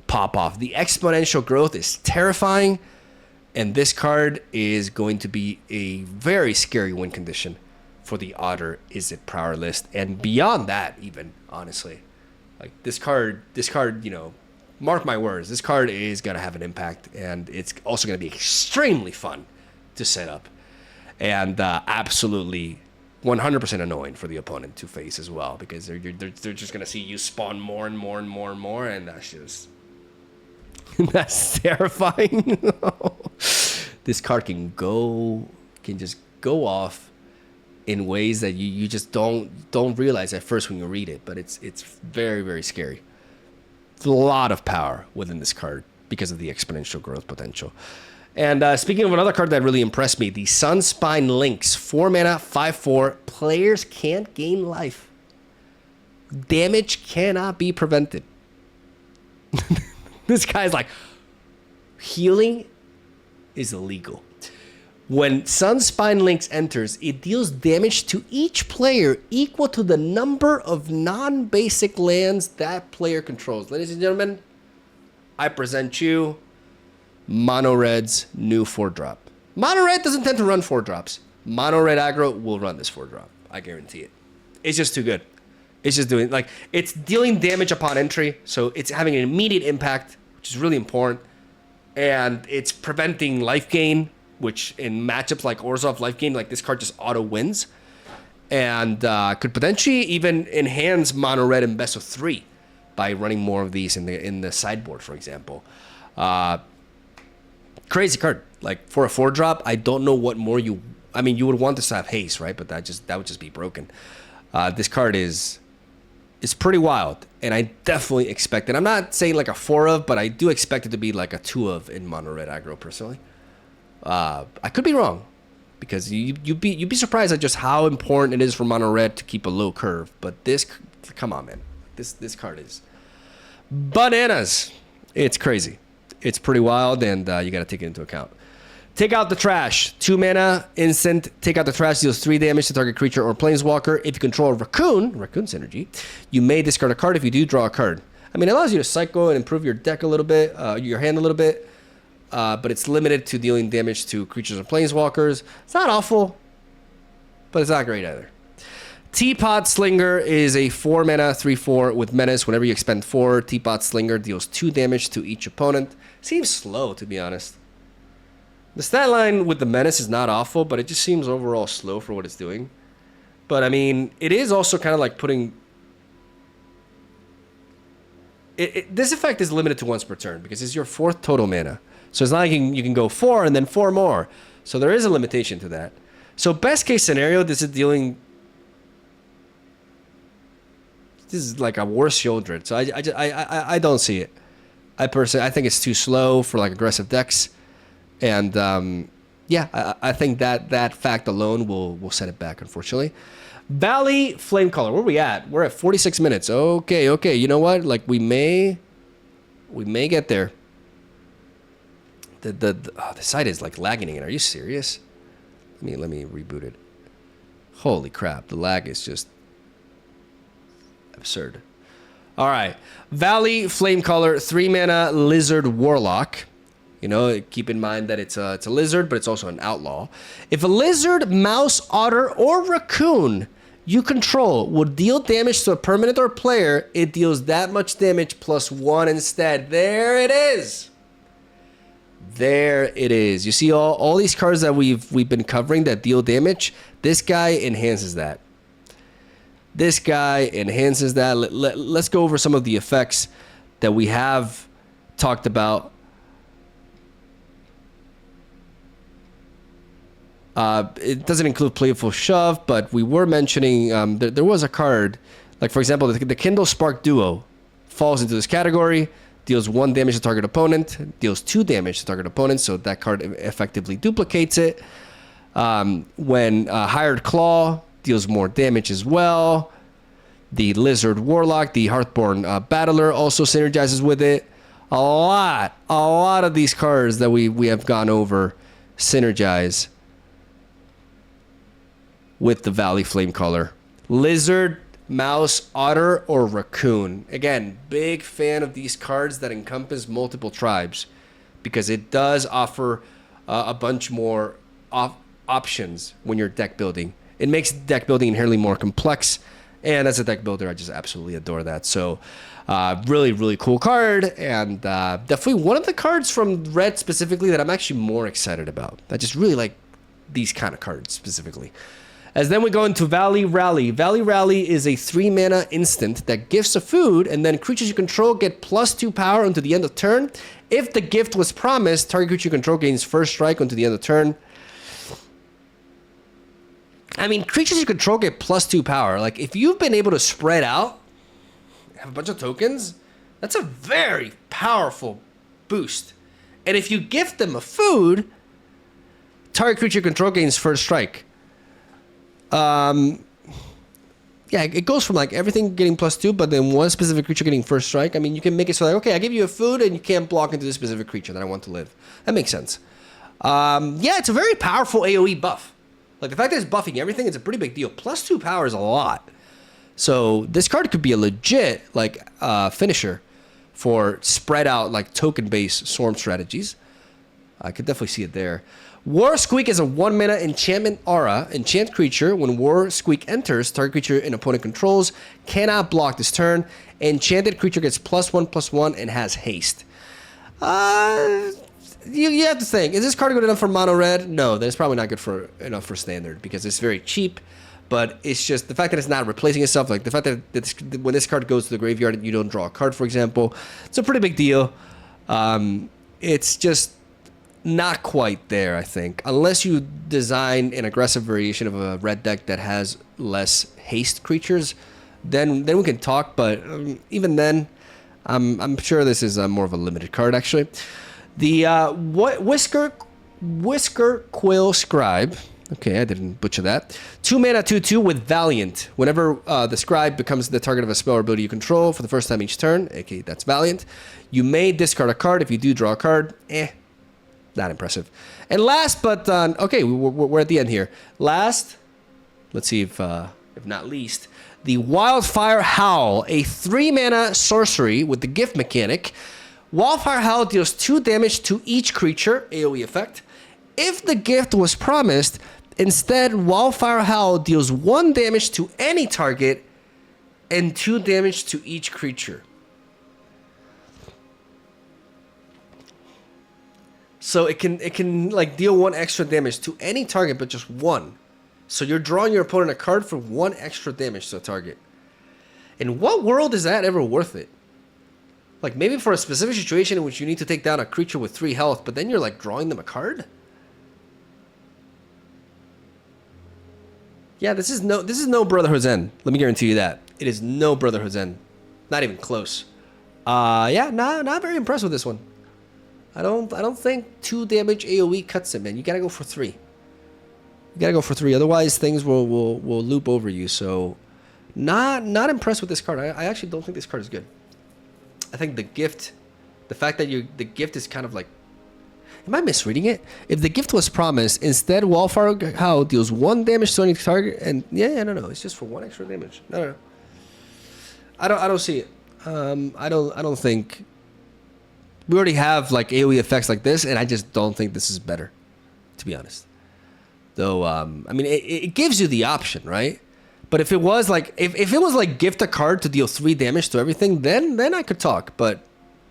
pop off. The exponential growth is terrifying, and this card is going to be a very scary win condition for the Otter Izzet Prowler list, and beyond that, even honestly, like this card, you know, mark my words, this card is gonna have an impact, and it's also gonna be extremely fun to set up. And absolutely 100% annoying for the opponent to face as well, because they're just going to see you spawn more and more and more and more, and that's just... that's terrifying. This card can just go off in ways that you just don't realize at first when you read it, but it's very, very scary. There's a lot of power within this card because of the exponential growth potential. And speaking of another card that really impressed me, the Sunspine Lynx, 4 mana, 5/4. Players can't gain life. Damage cannot be prevented. This guy's like, healing is illegal. When Sunspine Lynx enters, it deals damage to each player equal to the number of non-basic lands that player controls. Ladies and gentlemen, I present you Mono Red's new 4-drop. Mono red doesn't tend to run 4-drops. Mono red aggro will run this 4-drop. I guarantee it. It's just too good. It's just doing, like, it's dealing damage upon entry, so it's having an immediate impact, which is really important. And it's preventing life gain, which in matchups like Orzhov life gain, like this card just auto wins. And could potentially even enhance mono red in best of 3 by running more of these in the sideboard, for example. Crazy card. Like for a 4-drop, I don't know what more you. I mean, you would want this to have haste, right? But that would just be broken. This card is pretty wild, and I definitely expect it. I'm not saying like a 4 of, but I do expect it to be like a 2 of in mono red aggro personally. I could be wrong, because you'd be surprised at just how important it is for mono red to keep a low curve. But this, come on, man, this card is bananas. It's crazy. It's pretty wild, and you got to take it into account. Take out the trash. 2 mana, instant. Take out the trash, deals 3 damage to target creature or planeswalker. If you control a Raccoon synergy, you may discard a card. If you do, draw a card. I mean, it allows you to cycle and improve your deck a little bit, your hand a little bit, but it's limited to dealing damage to creatures or planeswalkers. It's not awful, but it's not great either. Teapot Slinger is a 4 mana 3/4 with menace. Whenever you expend 4, Teapot Slinger deals 2 damage to each opponent. Seems slow, to be honest. The stat line with the menace is not awful, but it just seems overall slow for what it's doing. But I mean, it is also kind of like putting. This effect is limited to once per turn because it's your 4th total mana. So it's not like you can go 4 and then 4 more. So there is a limitation to that. So best case scenario, this is dealing. This is like a worse Shieldred. So I don't see it. I think it's too slow for like aggressive decks. And yeah, I think that fact alone will set it back, unfortunately. Valley Flamecaller, where are we at? We're at 46 minutes. Okay. You know what? Like we may get there. The site is like lagging again. Are you serious? Let me reboot it. Holy crap, the lag is just absurd. All right, Valley Flamecaller, 3 mana Lizard Warlock. You know, keep in mind that it's a lizard, but it's also an outlaw. If a lizard, mouse, otter, or raccoon you control would deal damage to a permanent or player, it deals that much damage plus 1 instead. There it is. There it is. You see all these cards that we've been covering that deal damage? This guy enhances that. This guy enhances that. Let's go over some of the effects that we have talked about. It doesn't include Playful Shove, but we were mentioning there was a card, like for example, the Kindlespark Duo falls into this category, deals 1 damage to target opponent, deals 2 damage to target opponent, so that card effectively duplicates it. When Hired Claw deals more damage as well. The Lizard Warlock, the Hearthborn Battler also synergizes with it. A lot of these cards that we have gone over synergize with the Valley Flamecaller. Lizard, mouse, otter, or raccoon. Again, big fan of these cards that encompass multiple tribes because it does offer a bunch more options when you're deck building. It makes deck building inherently more complex, and as a deck builder, I just absolutely adore that. So, really, really cool card, and definitely one of the cards from Red specifically that I'm actually more excited about. I just really like these kind of cards specifically. As then we go into Valley Rally. Valley Rally is a 3 mana instant that gifts a food, and then creatures you control get +2 power until the end of turn. If the gift was promised, target creature you control gains 1st strike until the end of turn. I mean, creatures you control get +2 power. Like, if you've been able to spread out, have a bunch of tokens, that's a very powerful boost. And if you gift them a food, target creature you control gains 1st strike. Yeah, it goes from like everything getting +2, but then one specific creature getting 1st strike. I mean, you can make it so like, okay, I give you a food and you can't block into this specific creature that I want to live. That makes sense. Yeah, it's a very powerful AoE buff. Like the fact that it's buffing everything, it's a pretty big deal. +2 power is a lot. So this card could be a legit like finisher for spread out like token based Storm strategies. I could definitely see it there. War Squeak is a 1-mana enchantment aura. Enchant creature. When War Squeak enters, target creature an opponent controls cannot block this turn. Enchanted creature gets +1/+1 and has haste. You have to think, is this card good enough for mono red? No, then it's probably not good enough for standard because it's very cheap. But it's just the fact that it's not replacing itself, like the fact that when this card goes to the graveyard, you don't draw a card, for example. It's a pretty big deal. It's just not quite there, I think. Unless you design an aggressive variation of a red deck that has less haste creatures, then we can talk. But even then, I'm sure this is more of a limited card, actually. The Whisker Quill Scribe. Okay, I didn't butcher that. 2-mana 2/2 with Valiant. Whenever the Scribe becomes the target of a spell or ability you control for the first time each turn, okay, that's Valiant. You may discard a card. If you do draw a card, not impressive. And last, but okay, we're at the end here. Last, let's see if not least, the Wildfire Howl, a 3-mana sorcery with the gift mechanic. Wildfire Howl deals 2 damage to each creature, AoE effect. If the gift was promised, instead, Wildfire Howl deals 1 damage to any target and 2 damage to each creature. So it can like deal 1 extra damage to any target, but just 1. So you're drawing your opponent a card for 1 extra damage to a target. In what world is that ever worth it? Like maybe for a specific situation in which you need to take down a creature with 3 health, but then you're like drawing them a card? Yeah, this is no Brotherhood's End. Let me guarantee you that. It is no Brotherhood's End. Not even close. Yeah, not very impressed with this one. I don't think 2 damage AoE cuts it, man. You gotta go for 3. You gotta go for 3. Otherwise things will loop over you. So not impressed with this card. I actually don't think this card is good. I think the gift, the fact that the gift is kind of like, am I misreading it? If the gift was promised, instead Wildfire Howl deals 1 damage to any target, and yeah, no, it's just for 1 extra damage. No. I don't see it. I don't think we already have like AoE effects like this, and I just don't think this is better, to be honest. Though, I mean, it gives you the option, right? But if it was like, if it was like gift a card to deal 3 damage to everything, then I could talk. But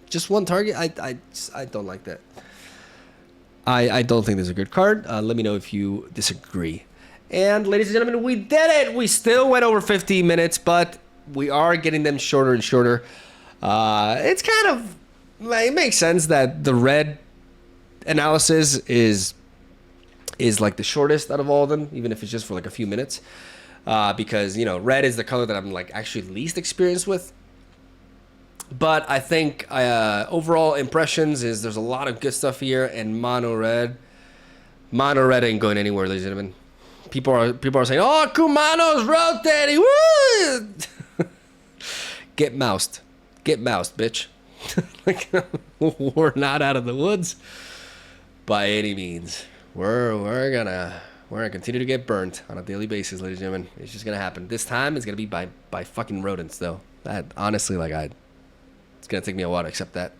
just 1 target, I don't like that. I don't think this is a good card. Let me know if you disagree. And ladies and gentlemen, we did it. We still went over 15 minutes, but we are getting them shorter and shorter. It's kind of, it makes sense that the red analysis is like the shortest out of all of them, even if it's just for like a few minutes. Because, you know, red is the color that I'm like actually least experienced with. But I think overall impressions is there's a lot of good stuff here, and mono red ain't going anywhere, ladies and gentlemen. People are saying, oh, Kumano's rotating, woo! Get moused, bitch. Like, we're not out of the woods by any means. We're gonna continue to get burnt on a daily basis, ladies and gentlemen. It's just gonna happen. This time it's gonna be by fucking rodents, though. That honestly, like, it's gonna take me a while to accept that.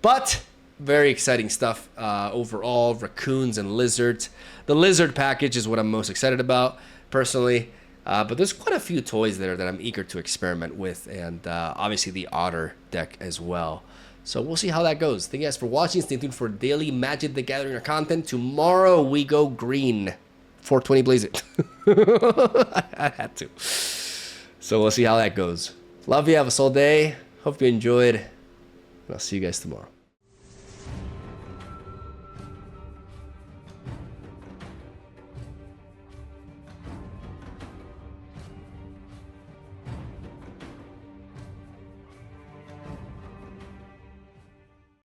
But very exciting stuff overall. Raccoons and lizards. The lizard package is what I'm most excited about personally. But there's quite a few toys there that I'm eager to experiment with, and obviously the otter deck as well. So we'll see how that goes. Thank you guys for watching. Stay tuned for daily Magic the Gathering content. Tomorrow we go green. 420 blaze it. I had to. So we'll see how that goes. Love you. Have a soul day. Hope you enjoyed. And I'll see you guys tomorrow.